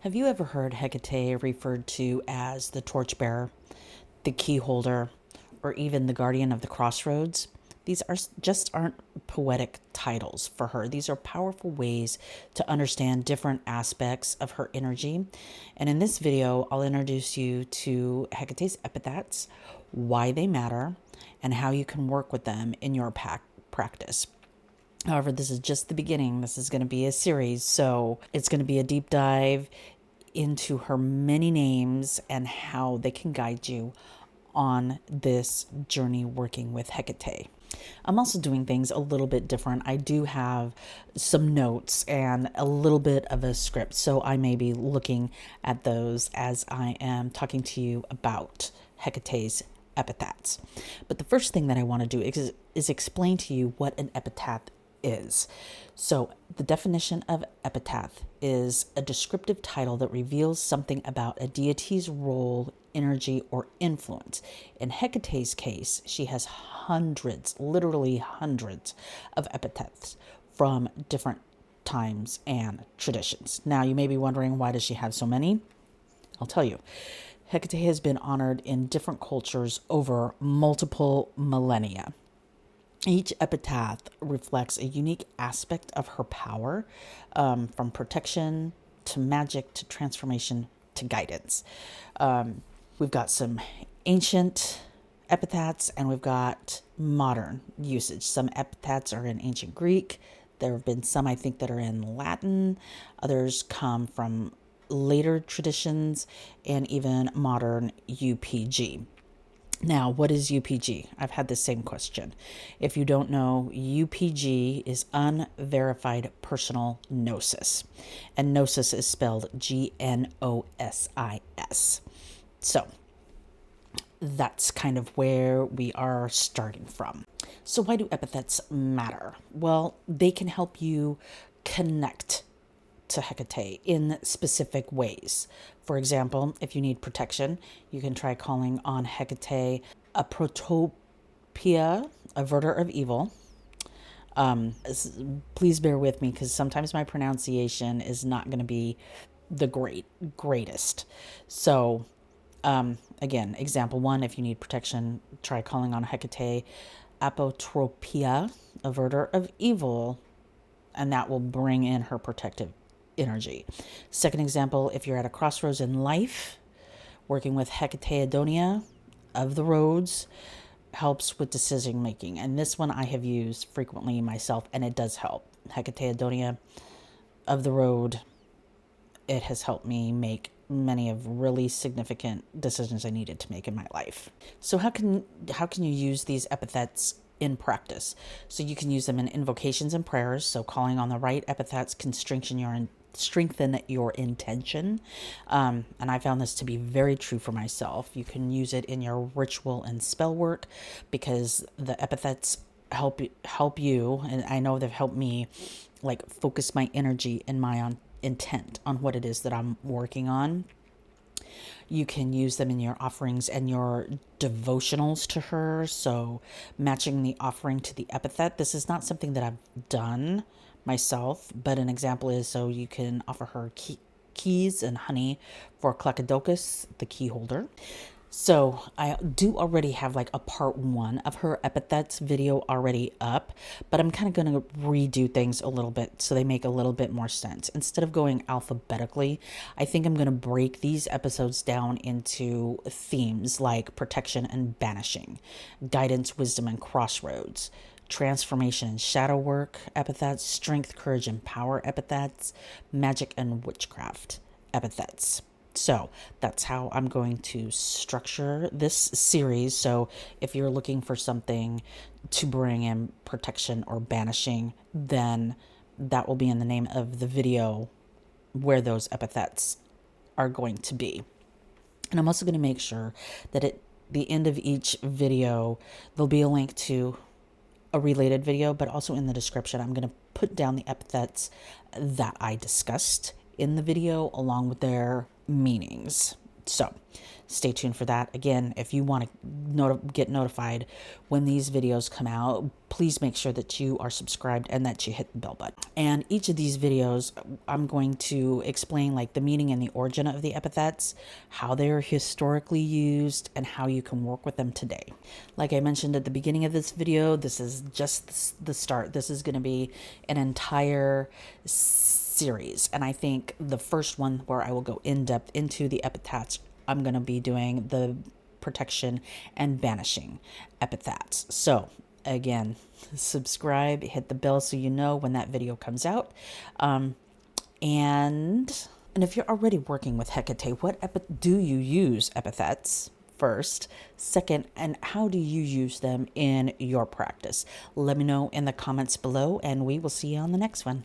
Have you ever heard Hekate referred to as the torchbearer, the key holder, or even the guardian of the crossroads? These just aren't poetic titles for her. These are powerful ways to understand different aspects of her energy. And in this video, I'll introduce you to Hecate's epithets, why they matter, and how you can work with them in your practice. However, this is just the beginning. This is going to be a series, so it's going to be a deep dive into her many names and how they can guide you on this journey working with Hekate. I'm also doing things a little bit different. I do have some notes and a little bit of a script, so I may be looking at those as I am talking to you about Hecate's epithets. But the first thing that I want to do is explain to you what an epithet is. So the definition of epithet is a descriptive title that reveals something about a deity's role, energy, or influence. In Hecate's case, she has hundreds, literally hundreds of epithets from different times and traditions. Now, you may be wondering, why does she have so many? I'll tell you. Hekate has been honored in different cultures over multiple millennia. Each epithet reflects a unique aspect of her power, from protection to magic to transformation to guidance. We've got some ancient epithets and we've got modern usage. Some epithets are in ancient Greek. There have been some, I think, that are in Latin. Others come from later traditions and even modern UPG. Now, what is UPG? I've had the same question. If you don't know, UPG is unverified personal gnosis. And gnosis is spelled Gnosis. So that's kind of where we are starting from. So why do epithets matter? Well, they can help you connect to Hekate in specific ways. For example, if you need protection, you can try calling on Hekate, a protopia, averter of evil. Please bear with me because sometimes my pronunciation is not going to be the greatest. So, again, example one, if you need protection, try calling on Hekate, apotropia, averter of evil, and that will bring in her protective energy. Second example, if you're at a crossroads in life, working with Hekate Adonia of the roads helps with decision making. And this one I have used frequently myself, and it does help. Hekate Adonia of the road, it has helped me make many of really significant decisions I needed to make in my life. So how can you use these epithets in practice? So you can use them in invocations and prayers. So calling on the right epithets can strengthen your intention. And I found this to be very true for myself. You can use it in your ritual and spell work because the epithets help you. And I know they've helped me like focus my energy and my intent on what it is that I'm working on. You can use them in your offerings and your devotionals to her. So matching the offering to the epithet. This is not something that I've done myself, but an example is, so you can offer her keys and honey for Klekodokis, the key holder. So I do already have like a part 1 of her epithets video already up, but I'm kind of going to redo things a little bit so they make a little bit more sense. Instead of going alphabetically, I think I'm going to break these episodes down into themes like protection and banishing, guidance, wisdom, and crossroads, transformation and shadow work epithets, strength, courage, and power epithets, magic and witchcraft epithets. So that's how I'm going to structure this series. So if you're looking for something to bring in protection or banishing, then that will be in the name of the video where those epithets are going to be. And I'm also going to make sure that at the end of each video, there'll be a link to a related video, but also in the description, I'm going to put down the epithets that I discussed in the video along with their meanings So stay tuned for that. Again, if you want to get notified when these videos come out, please make sure that you are subscribed and that you hit the bell button. And each of these videos, I'm going to explain like the meaning and the origin of the epithets, how they are historically used, and how you can work with them today. Like I mentioned at the beginning of this video, this is just the start. This is going to be an entire series, and I think the first one where I will go in depth into the epithets, I'm going to be doing the protection and banishing epithets. So again, subscribe, hit the bell so you know when that video comes out. And if you're already working with Hekate, do you use epithets first? Second, and how do you use them in your practice? Let me know in the comments below, and we will see you on the next one.